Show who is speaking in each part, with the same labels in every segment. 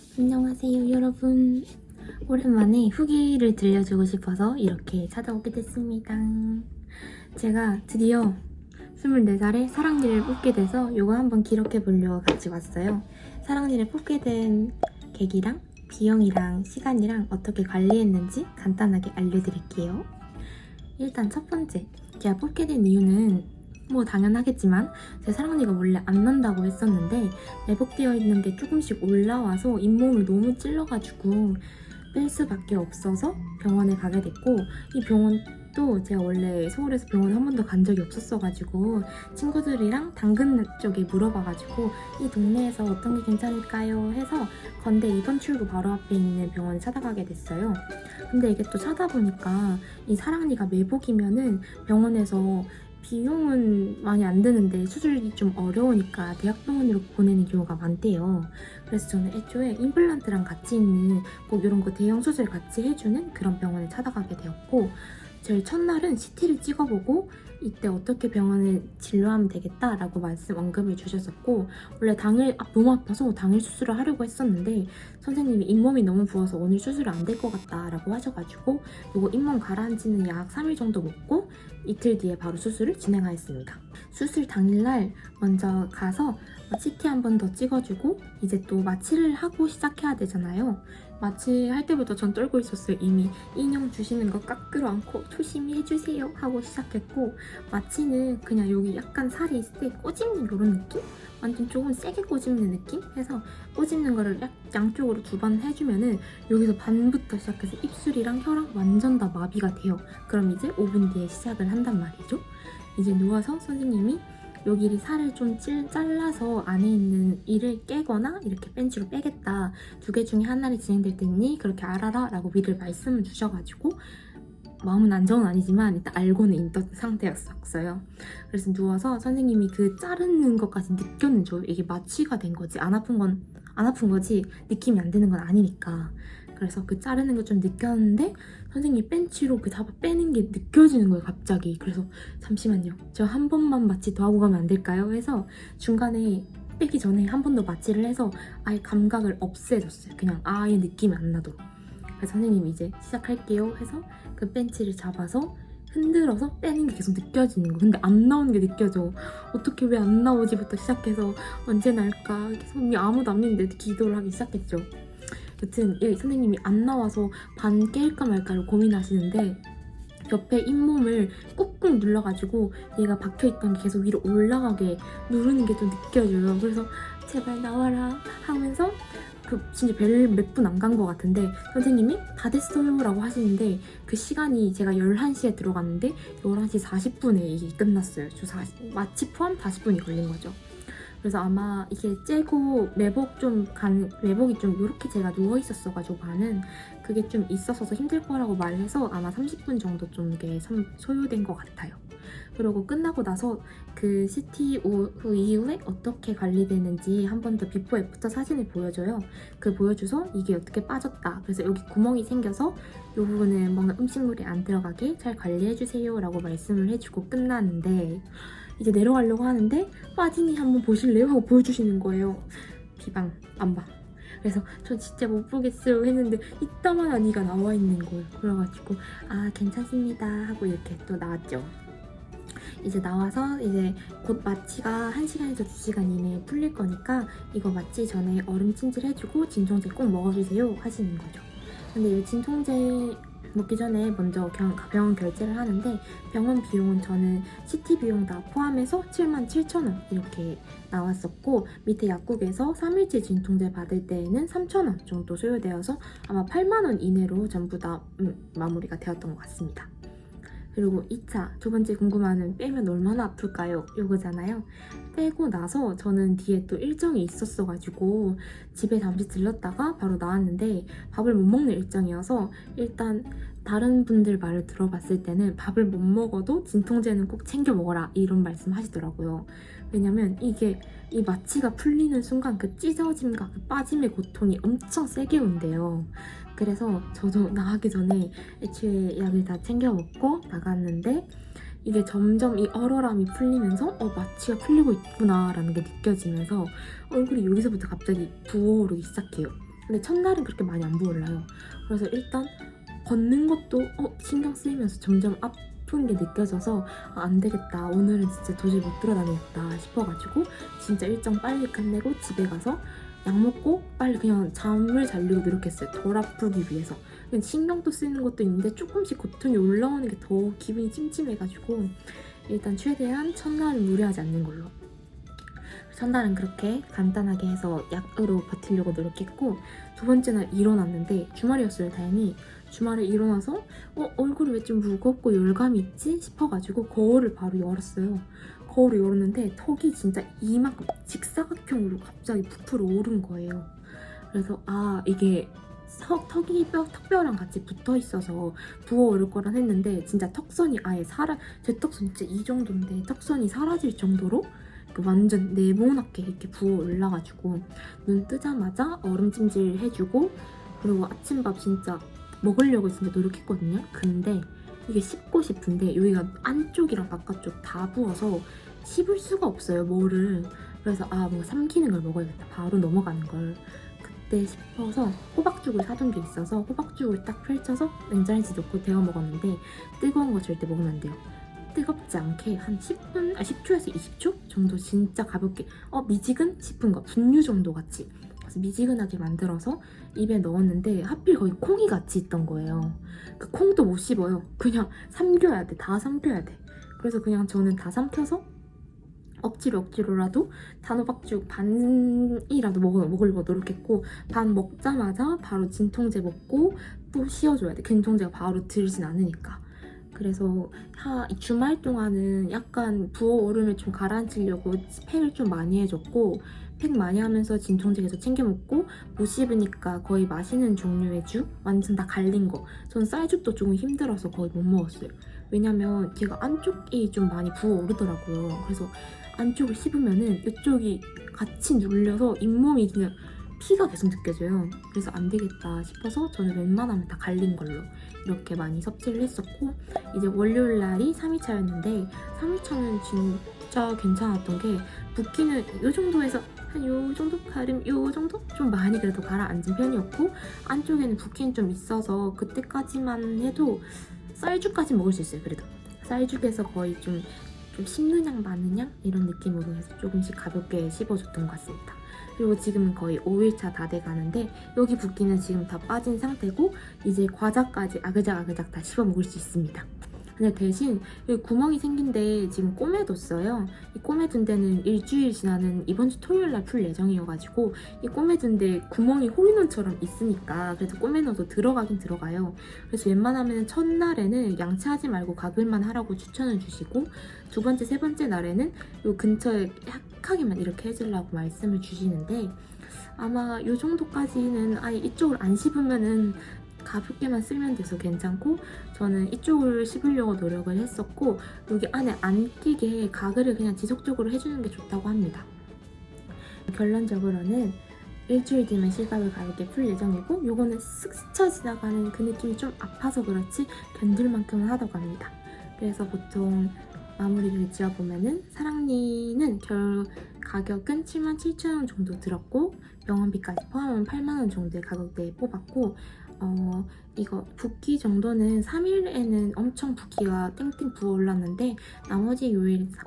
Speaker 1: 안녕하세요 여러분. 오랜만에 후기를 들려주고 싶어서 이렇게 찾아오게 됐습니다. 제가 드디어 24살에 사랑니를 뽑게 돼서 이거 한번 기록해 보려고 같이 왔어요. 사랑니를 뽑게 된 계기랑 비용이랑 시간이랑 어떻게 관리했는지 간단하게 알려드릴게요. 일단 첫 번째, 제가 뽑게 된 이유는 뭐 당연하겠지만 제 사랑니가 원래 안 난다고 했었는데 매복되어 있는 게 조금씩 올라와서 잇몸을 너무 찔러가지고 뺄 수밖에 없어서 병원에 가게 됐고, 이 병원도 제가 원래 서울에서 병원 한 번도 간 적이 없었어가지고 친구들이랑 당근 쪽에 물어봐가지고 이 동네에서 어떤 게 괜찮을까요 해서 건대 2번 출구 바로 앞에 있는 병원을 찾아가게 됐어요. 근데 이게 또 찾아보니까 이 사랑니가 매복이면은 병원에서 비용은 많이 안 드는데 수술이 좀 어려우니까 대학병원으로 보내는 경우가 많대요. 그래서 저는 애초에 임플란트랑 같이 있는 꼭 이런 거 대형 수술 같이 해주는 그런 병원을 찾아가게 되었고, 저희 첫날은 CT를 찍어보고 이때 어떻게 병원을 진료하면 되겠다라고 언급을 주셨었고, 원래 당일 너무 아파서 당일 수술을 하려고 했었는데 선생님이 잇몸이 너무 부어서 오늘 수술은 안 될 것 같다라고 하셔가지고 이거 잇몸 가라앉히는 약 3일 정도 먹고 이틀 뒤에 바로 수술을 진행하였습니다. 수술 당일날 먼저 가서 CT 한 번 더 찍어주고 이제 또 마취를 하고 시작해야 되잖아요. 마취할 때부터 전 떨고 있었어요. 이미 인형 주시는 거 깎으러 않고 조심히 해주세요 하고 시작했고, 마취는 그냥 여기 약간 살이 있을 때 꼬집는 이런 느낌? 완전 조금 세게 꼬집는 느낌? 해서 꼬집는 거를 양쪽으로 2번 해주면은 여기서 반부터 시작해서 입술이랑 혀랑 완전 다 마비가 돼요. 그럼 이제 5분 뒤에 시작을 한단 말이죠. 이제 누워서 선생님이 여기를 살을 좀 잘라서 안에 있는 이를 깨거나 이렇게 벤치로 빼겠다, 2개 중에 하나를 진행될 테니 그렇게 알아라 라고 미리 말씀을 주셔가지고 마음은 안정은 아니지만 일단 알고는 있던 상태였어요. 그래서 누워서 선생님이 그 자르는 것까지 느꼈는죠. 이게 마취가 된 거지 안 아픈 거지 느낌이 안 드는 건 아니니까. 그래서 그 자르는 거 좀 느꼈는데 선생님이 벤치로 그 잡아 빼는 게 느껴지는 거예요 갑자기. 그래서 잠시만요, 저 한 번만 마취 더 하고 가면 안 될까요? 해서 중간에 빼기 전에 한 번 더 마취를 해서 아예 감각을 없애줬어요. 그냥 아예 느낌이 안 나도록. 그래서 선생님이 이제 시작할게요 해서 그 벤치를 잡아서 흔들어서 빼는 게 계속 느껴지는 거. 근데 안 나오는 게 느껴져. 어떻게 왜 안 나오지부터 시작해서 언제 날까 계속 아무도 안 믿는데 기도를 하기 시작했죠. 여튼 이 선생님이 안 나와서 반 깰까 말까를 고민하시는데 옆에 잇몸을 꾹꾹 눌러가지고 얘가 박혀있던 게 계속 위로 올라가게 누르는 게 좀 느껴져요. 그래서 제발 나와라 하면서 진짜 별 몇 분 안 간 것 같은데 선생님이 다 됐어요 라고 하시는데 그 시간이 제가 11시에 들어갔는데 11시 40분에 이게 끝났어요. 마취 포함 40분이 걸린 거죠. 그래서 아마 이게 째고 매복이 좀 이렇게 제가 누워있었어가지고 반은 그게 좀 있어서 힘들 거라고 말해서 아마 30분 정도 좀 이게 소요된 것 같아요. 그리고 끝나고 나서 그 CT 이후에 어떻게 관리되는지 한 번 더 비포 애프터 사진을 보여줘요. 그 보여줘서 이게 어떻게 빠졌다, 그래서 여기 구멍이 생겨서 이 부분은 뭔가 음식물이 안 들어가게 잘 관리해주세요 라고 말씀을 해주고 끝났는데, 이제 내려가려고 하는데 빠지니 한번 보실래요? 하고 보여주시는 거예요. 비방 안 봐. 그래서 저 진짜 못 보겠어요 했는데 이따만한 이가 나와 있는 거예요. 그래가지고 아 괜찮습니다 하고 이렇게 또 나왔죠. 이제 나와서 이제 곧 마취가 1시간에서 2시간 이내에 풀릴 거니까 이거 마취 전에 얼음 찜질 해주고 진통제 꼭 먹어주세요 하시는 거죠. 근데 이 진통제 먹기 전에 먼저 병원 결제를 하는데 병원 비용은 저는 CT 비용 다 포함해서 77,000원 이렇게 나왔었고, 밑에 약국에서 3일치 진통제 받을 때에는 3,000원 정도 소요되어서 아마 8만원 이내로 전부 다 마무리가 되었던 것 같습니다. 그리고 2차, 2번째 궁금한 빼면 얼마나 아플까요? 요거잖아요. 빼고 나서 저는 뒤에 또 일정이 있었어가지고 집에 잠시 들렀다가 바로 나왔는데 밥을 못 먹는 일정이어서 일단 다른 분들 말을 들어봤을 때는 밥을 못 먹어도 진통제는 꼭 챙겨 먹어라 이런 말씀 하시더라고요. 왜냐면 이게 이 마취가 풀리는 순간 그 찢어짐과 그 빠짐의 고통이 엄청 세게 온대요. 그래서 저도 나가기 전에 애초에 약을 다 챙겨 먹고 나갔는데 이게 점점 이 얼얼함이 풀리면서 마취가 풀리고 있구나 라는 게 느껴지면서 얼굴이 여기서부터 갑자기 부어오르기 시작해요. 근데 첫날은 그렇게 많이 안 부어올라요. 그래서 일단 걷는 것도 신경 쓰이면서 점점 아픈 게 느껴져서 안 되겠다, 오늘은 진짜 도저히 못 돌아다니겠다 싶어가지고 진짜 일정 빨리 끝내고 집에 가서 약 먹고 빨리 그냥 잠을 자려고 노력했어요. 덜 아프기 위해서. 신경도 쓰이는 것도 있는데 조금씩 고통이 올라오는 게 더 기분이 찜찜해가지고 일단 최대한 첫날은 무리하지 않는 걸로. 첫날은 그렇게 간단하게 해서 약으로 버티려고 노력했고, 두 번째 날 일어났는데 주말이었어요. 다행히 주말에 일어나서 얼굴이 왜 좀 무겁고 열감이 있지 싶어가지고 거울을 바로 열었어요. 거울을 열었는데 턱이 진짜 이만큼 직사각형으로 갑자기 부풀어 오른 거예요. 그래서 이게 턱이 턱뼈랑 같이 붙어 있어서 부어오를 거란 했는데 진짜 턱선이 아예 제 턱선 진짜 이 정도인데 턱선이 사라질 정도로 완전 네모나게 이렇게 부어 올라가지고 눈 뜨자마자 얼음찜질 해주고, 그리고 아침밥 진짜 먹으려고 진짜 노력했거든요. 근데 이게 씹고 싶은데 여기가 안쪽이랑 바깥쪽 다 부어서 씹을 수가 없어요, 뭐를. 그래서 뭔가 삼키는 걸 먹어야겠다, 바로 넘어가는 걸. 그때 싶어서 호박죽을 사둔 게 있어서 호박죽을 딱 펼쳐서 냉장고에 넣고 데워 먹었는데, 뜨거운 거 절대 먹으면 안 돼요. 뜨겁지 않게 한 10초에서 20초 정도 진짜 가볍게 미지근 싶은 거, 분유 정도 같이. 그래서 미지근하게 만들어서 입에 넣었는데 하필 거기 콩이 같이 있던 거예요. 그 콩도 못 씹어요. 그냥 삼켜야 돼. 다 삼켜야 돼. 그래서 그냥 저는 다 삼켜서 억지로라도 단호박죽 반이라도 먹으려고 노력했고, 반 먹자마자 바로 진통제 먹고 또 씌워줘야 돼. 진통제가 바로 들진 않으니까. 그래서 주말 동안은 약간 부어오름을 좀 가라앉히려고 팩을 좀 많이 해줬고, 팩 많이 하면서 진통제 계속 챙겨 먹고, 못 씹으니까 거의 마시는 종류의 죽 완전 다 갈린 거. 전 쌀죽도 조금 힘들어서 거의 못 먹었어요. 왜냐면 걔가 안쪽이 좀 많이 부어오르더라고요. 그래서 안쪽을 씹으면은 이쪽이 같이 눌려서 잇몸이 그냥 피가 계속 느껴져요. 그래서 안 되겠다 싶어서 저는 웬만하면 다 갈린 걸로 이렇게 많이 섭취를 했었고, 이제 월요일 날이 3일차였는데 3일차는 진짜 괜찮았던 게, 붓기는 이 정도에서 한 요 정도 가름, 요 정도? 좀 많이 그래도 가라앉은 편이었고, 안쪽에는 붓기는 좀 있어서 그때까지만 해도 쌀죽까지 먹을 수 있어요. 그래도 쌀죽에서 거의 좀 씹는 양 마는 양 이런 느낌으로 해서 조금씩 가볍게 씹어줬던 것 같습니다. 그리고 지금은 거의 5일차 다 돼가는데 여기 붓기는 지금 다 빠진 상태고, 이제 과자까지 아그작아그작 다 씹어 먹을 수 있습니다. 근데 대신 여기 구멍이 생긴 데 지금 꼬매뒀어요. 이 꼬매둔 데는 일주일 지나는 이번 주 토요일 날 풀 예정이어가지고, 이 꼬매둔 데 구멍이 홀인원처럼 있으니까 그래도 꼬매넣어도 들어가긴 들어가요. 그래서 웬만하면 첫날에는 양치하지 말고 가글만 하라고 추천을 주시고, 두 번째, 세 번째 날에는 요 근처에 약하게만 이렇게 해주려고 말씀을 주시는데, 아마 이 정도까지는 아예 이쪽을 안 씹으면은 가볍게만 쓸면 돼서 괜찮고, 저는 이쪽을 씹으려고 노력을 했었고, 여기 안에 안 끼게 가글을 그냥 지속적으로 해주는 게 좋다고 합니다. 결론적으로는 일주일 뒤면 실밥을 가볍게 풀 예정이고, 요거는 쓱 스쳐 지나가는 그 느낌이 좀 아파서 그렇지 견딜 만큼은 하다고 합니다. 그래서 보통 마무리를 지어보면은 사랑니는 가격은 77,000원 정도 들었고, 병원비까지 포함하면 80,000원 정도의 가격대에 뽑았고, 이거 붓기 정도는 3일에는 엄청 붓기가 땡땡 부어올랐는데, 나머지 요일 4,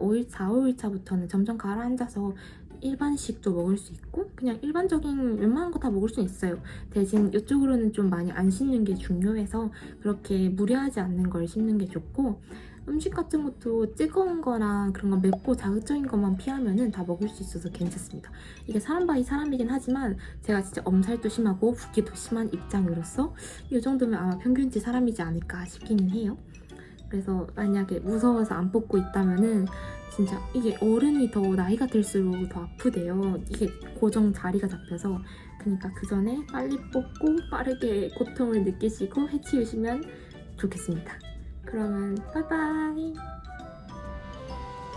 Speaker 1: 5일차부터는 점점 가라앉아서 일반식도 먹을 수 있고 그냥 일반적인 웬만한 거 다 먹을 수 있어요. 대신 이쪽으로는 좀 많이 안 씹는 게 중요해서 그렇게 무리하지 않는 걸 씹는 게 좋고, 음식 같은 것도 뜨거운 거랑 그런 거 맵고 자극적인 것만 피하면은 다 먹을 수 있어서 괜찮습니다. 이게 사람 바이 사람이긴 하지만 제가 진짜 엄살도 심하고 붓기도 심한 입장으로서 이 정도면 아마 평균치 사람이지 않을까 싶기는 해요. 그래서 만약에 무서워서 안 뽑고 있다면은 진짜 이게 어른이 더 나이가 들수록 더 아프대요. 이게 고정 자리가 잡혀서. 그러니까 그 전에 빨리 뽑고 빠르게 고통을 느끼시고 해치우시면 좋겠습니다. 그러면 바이바이.